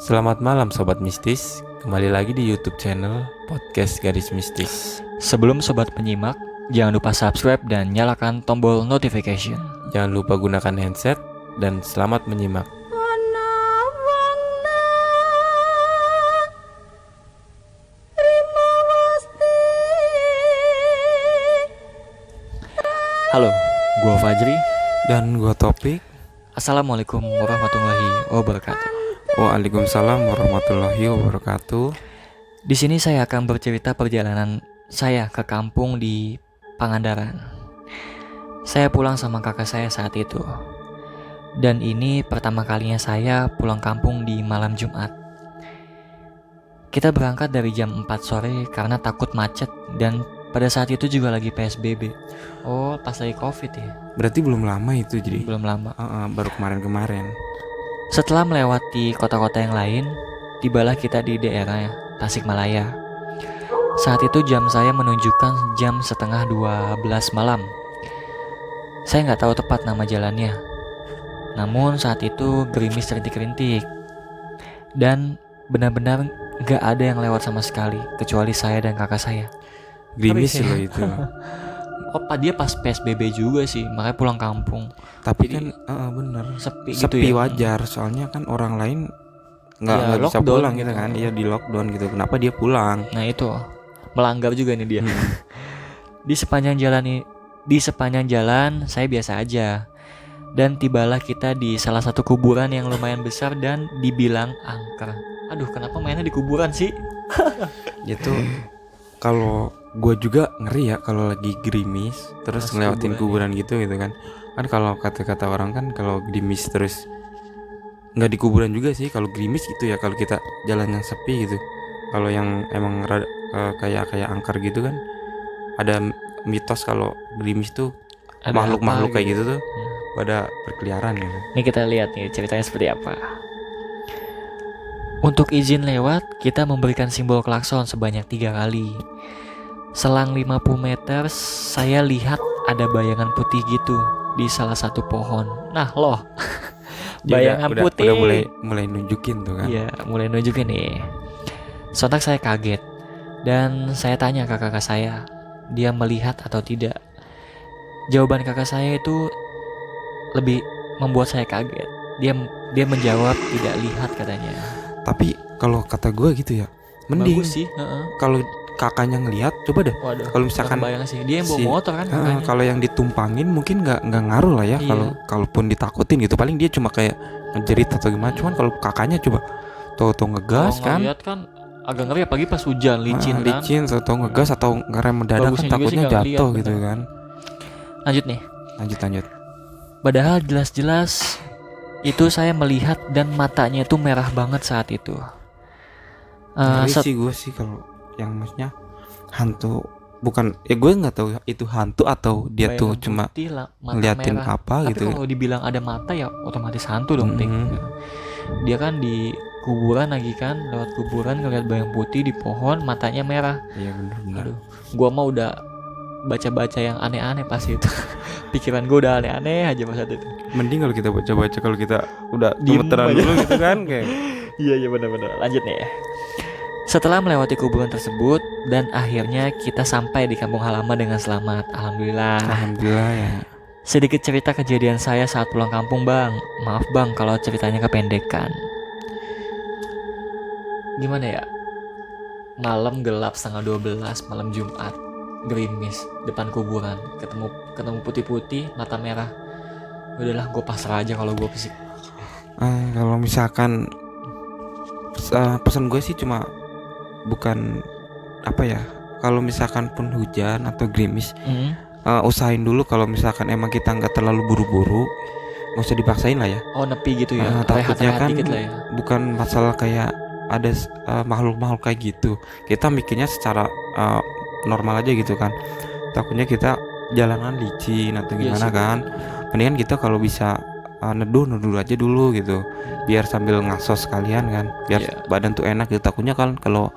Selamat malam Sobat Mistis, kembali lagi di YouTube channel Podcast Garis Mistis. Sebelum sobat penyimak, jangan lupa subscribe dan nyalakan tombol notification. Jangan lupa gunakan headset dan selamat menyimak. Halo, gua Fajri. Dan gua Topik. Assalamualaikum warahmatullahi wabarakatuh. Waalaikumsalam warahmatullahi wabarakatuh. Di sini saya akan bercerita perjalanan saya ke kampung di Pangandaran. Saya pulang sama kakak saya saat itu. Dan ini pertama kalinya saya pulang kampung di malam Jumat. Kita berangkat dari jam 4 sore karena takut macet dan pada saat itu juga lagi PSBB. Oh, pas lagi Covid ya? Berarti belum lama itu jadi? Belum lama. Baru kemarin-kemarin. Setelah melewati kota-kota yang lain, tibalah kita di daerah Tasikmalaya. Saat itu jam saya menunjukkan jam setengah 12 malam. Saya nggak tahu tepat nama jalannya. Namun saat itu gerimis rintik-rintik. Dan benar-benar nggak ada yang lewat sama sekali, kecuali saya dan kakak saya. Gerimis loh itu. Dia pas PSBB juga sih, makanya pulang kampung. Tapi Jadi, kan bener sepi sepi gitu ya. wajar, soalnya kan orang lain nggak Ya, bisa lockdown pulang gitu gitu. kan. Iya, di lockdown gitu. Kenapa dia pulang? Nah itu melanggar juga nih dia. Di sepanjang jalan saya biasa aja. Dan tibalah kita di salah satu kuburan yang lumayan besar dan dibilang angker. Aduh, kenapa mainnya di kuburan sih? Itu kalau gue juga ngeri ya kalau lagi gerimis terus Pas ngelewatin kuburan, kuburan gitu kan. Kan kalau kata-kata orang kan kalau gerimis terus nggak di kuburan juga sih kalau gerimis gitu ya, kalau kita jalan yang sepi gitu. Kalau yang emang kayak angker gitu kan, ada mitos kalau gerimis tuh Ada makhluk-makhluk apa kayak gitu tuh Hmm. pada berkeliaran gitu. Ini kita lihat nih ceritanya seperti apa. Untuk izin lewat, kita memberikan simbol klakson sebanyak 3 kali. Selang 50 meter, saya lihat ada bayangan putih gitu di salah satu pohon. Nah loh, Dia bayangan udah putih. mulai nunjukin tuh kan. Iya, mulai nunjukin nih. Sontak saya kaget dan saya tanya ke kakak saya, dia melihat atau tidak. Jawaban kakak saya itu lebih membuat saya kaget. Dia menjawab tidak lihat katanya. Tapi kalau kata gue gitu ya, mending Bagus sih, kalau kakaknya ngelihat, coba deh. Waduh, Kalau misalkan bayang sih, dia yang bawa si- motor kan kakaknya. kalau yang ditumpangin mungkin nggak ngaruh lah ya. Iya. Kalaupun ditakutin gitu, paling dia cuma kayak ngejerit atau gimana. Cuman kalau kakaknya coba tau ngegas Kalau kan, ngeliat kan agak ngeri, apalagi pas hujan licin kan. licin atau ngegas atau ngerem mendadak kan Bagusnya juga sih takutnya nggak jatuh ngeliat, gitu bener. kan. Lanjut nih. Lanjut. Padahal jelas-jelas itu saya melihat dan matanya itu merah banget saat itu. Ngeri Set- sih gue sih kalau yang maksudnya hantu, bukan ya, gue nggak tahu itu hantu atau dia bayangan tuh cuma putih lah, mata ngeliatin merah. apa Tapi gitu. kalau dibilang ada mata ya otomatis hantu dong, Tik. Mhm. Dia kan di kuburan lagi kan, lewat kuburan ngeliat bayang putih di pohon, matanya merah. Iya benar. Aduh, gua mah udah baca-baca yang aneh-aneh pas itu. Pikiran gua udah aneh-aneh aja pas saat itu. Mending kalau kita baca-baca, kalau kita udah Diem gemeteran aja. dulu gitu kan kayak. Iya benar-benar. Lanjut nih. Setelah melewati kuburan tersebut dan akhirnya kita sampai di kampung halaman dengan selamat. Alhamdulillah. Alhamdulillah ya. Sedikit cerita kejadian saya saat pulang kampung, Bang. Maaf Bang kalau ceritanya kependekan. Gimana ya? Malam gelap setengah 12 malam Jumat, gerimis depan kuburan, ketemu putih-putih, mata merah. Udahlah, gue pasrah aja kalau gue fisik. Kalau misalkan pesan gue sih cuma bukan apa ya, kalau misalkan pun hujan atau gerimis, usahain dulu kalau misalkan emang kita nggak terlalu buru-buru, nggak usah dipaksain lah ya. Oh, nepi gitu ya. Takutnya Rehat-rehat kan dikit lah ya. bukan masalah kayak ada makhluk-makhluk kayak gitu. Kita mikirnya secara normal aja gitu kan. Takutnya kita jalanan licin atau Iya gimana sih, kan. Mendingan kita kalau bisa neduh aja dulu gitu, biar sambil ngasos sekalian kan, biar Iya. badan tuh enak gitu. Takutnya kan kalau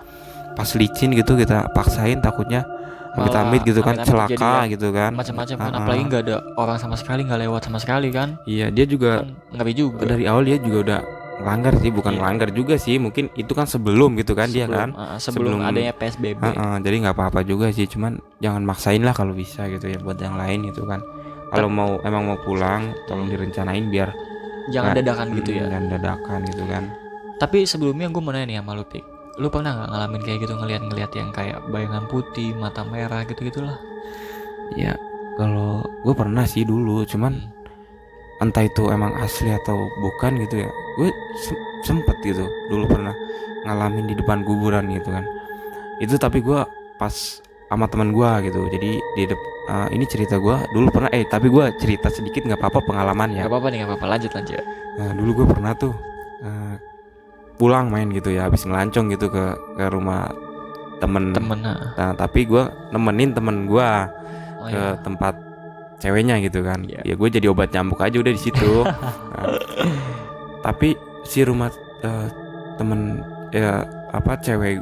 pas licin gitu kita paksain, takutnya Malah amit-amit gitu kan, amit-amit celaka terjadi gitu kan. macam-macam kan, apalagi nggak ada orang sama sekali, nggak lewat sama sekali kan. Iya, dia juga Kan ngeri juga. dari awal dia juga udah melanggar sih, bukan melanggar juga sih, mungkin itu kan sebelum gitu kan dia kan. Sebelum adanya PSBB. Jadi nggak apa-apa juga sih, cuman jangan maksain lah kalau bisa gitu ya buat yang lain gitu kan. Kalau emang mau pulang, tolong direncanain biar jangan dadakan gitu ya. Jangan dadakan gitu kan. Tapi sebelumnya gue mau nanya nih sama lu, Pik. Lu pernah nggak ngalamin kayak gitu, ngeliat yang kayak bayangan putih, mata merah gitu-gitulah? Ya kalau gue pernah sih dulu, cuman entah itu emang asli atau bukan gitu ya. Gue sempet gitu dulu pernah ngalamin di depan kuburan gitu kan. Itu tapi gue pas sama teman gue gitu. Jadi ini cerita gue dulu pernah. Tapi gue cerita sedikit nggak apa-apa pengalaman ya. Nggak apa-apa nih, nggak apa-apa. Lanjut. Nah, dulu gue pernah tuh pulang main gitu ya, habis ngelancong gitu ke rumah temen. Nah, tapi gue nemenin temen gue ke tempat ceweknya gitu kan. Ya gue jadi obat nyamuk aja udah di situ. Nah, tapi si rumah temen cewek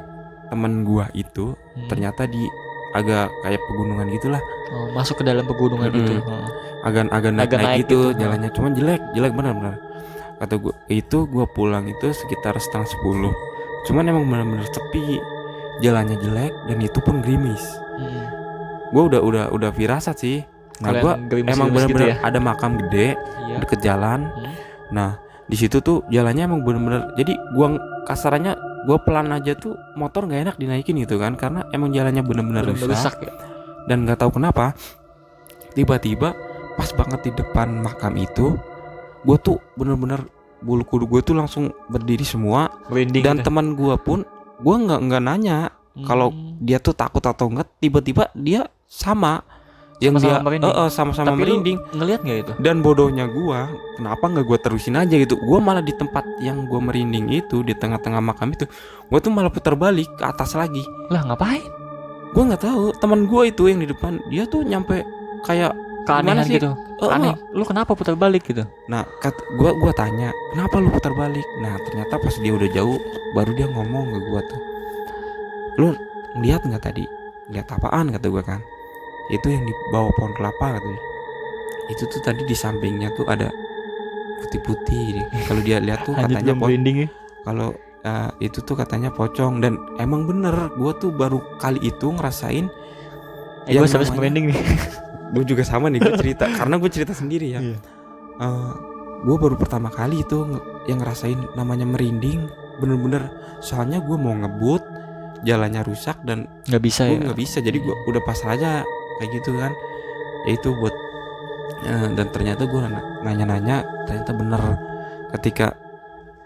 temen gue itu ternyata di agak kayak pegunungan gitulah. Masuk ke dalam pegunungan itu. Agak naik gitu jalannya, cuman jelek benar-benar. Kata gue itu, gue pulang itu sekitar 9:30. Cuman emang benar-benar sepi, jalannya jelek dan itu pun gerimis. Gue udah firasat sih. Nah, gue emang benar-benar gitu ya? Ada makam gede deket jalan. Nah, di situ tuh jalannya emang benar-benar, jadi gue kasarannya gue pelan aja tuh motor nggak enak dinaikin gitu kan, karena emang jalannya benar-benar rusak ya? Dan nggak tahu kenapa tiba-tiba pas banget di depan makam itu, gue tuh bener-bener bulu kuduk gue tuh langsung berdiri semua. Merinding dan gitu. Teman gue pun, gue nggak nanya kalau dia tuh takut atau enggak, tiba-tiba dia sama yang dia sama-sama merinding. Ngelihat nggak itu? Dan bodohnya gue, kenapa nggak gue terusin aja gitu? Gue malah di tempat yang gue merinding itu, di tengah-tengah makam itu, gue tuh malah putar balik ke atas lagi. Lah ngapain? Gue nggak tahu. Teman gue itu yang di depan, dia tuh nyampe kayak keanehan gitu. Aneh. Lu kenapa putar balik gitu? Nah, gua tanya, "Kenapa lu putar balik?" Nah, ternyata pas dia udah jauh baru dia ngomong ke gua tuh, "Lu lihat enggak tadi?" "Lihat apaan?" kata gua kan. "Itu yang di bawah pohon kelapa," katanya. "Itu tuh tadi di sampingnya tuh ada putih-putih." Kalau dia lihat tuh katanya kalau itu tuh katanya pocong. Dan emang bener, gua tuh baru kali itu ngerasain. Gua sampai merinding nih. Gue juga sama nih, gue cerita karena gue cerita sendiri ya. Gue baru pertama kali itu yang ngerasain namanya merinding bener-bener. Soalnya gue mau ngebut, jalannya rusak dan nggak bisa ya. Nggak bisa, jadi gue udah pas aja kayak gitu kan. Ya itu buat dan ternyata gue nanya-nanya, ternyata bener ketika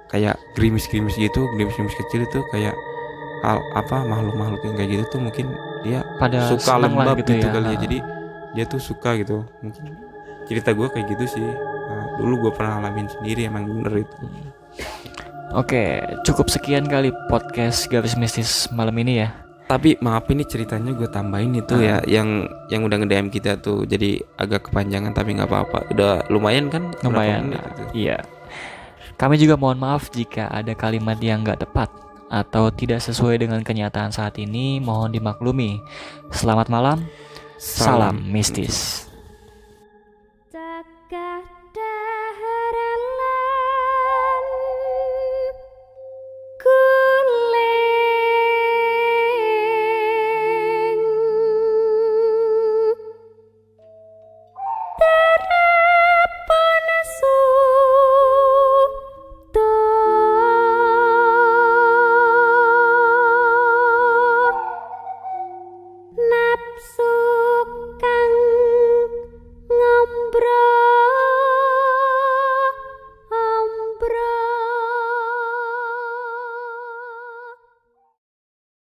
kayak gerimis-gerimis gitu, gerimis-gerimis kecil itu kayak makhluk-makhluk yang kayak gitu tuh mungkin dia pada suka lembab gitu ya. Kali ya. Jadi dia tuh suka gitu. Mungkin cerita gue kayak gitu sih. Dulu gue pernah ngalamin sendiri, emang bener itu. Oke, cukup sekian kali podcast Garis Mistis malam ini ya. Tapi maaf, ini ceritanya gue tambahin itu ya, yang udah nge-DM kita tuh jadi agak kepanjangan, tapi nggak apa-apa. Udah lumayan kan? Lumayan. Iya. Kami juga mohon maaf jika ada kalimat yang nggak tepat atau tidak sesuai dengan kenyataan saat ini. Mohon dimaklumi. Selamat malam. Salam mistis.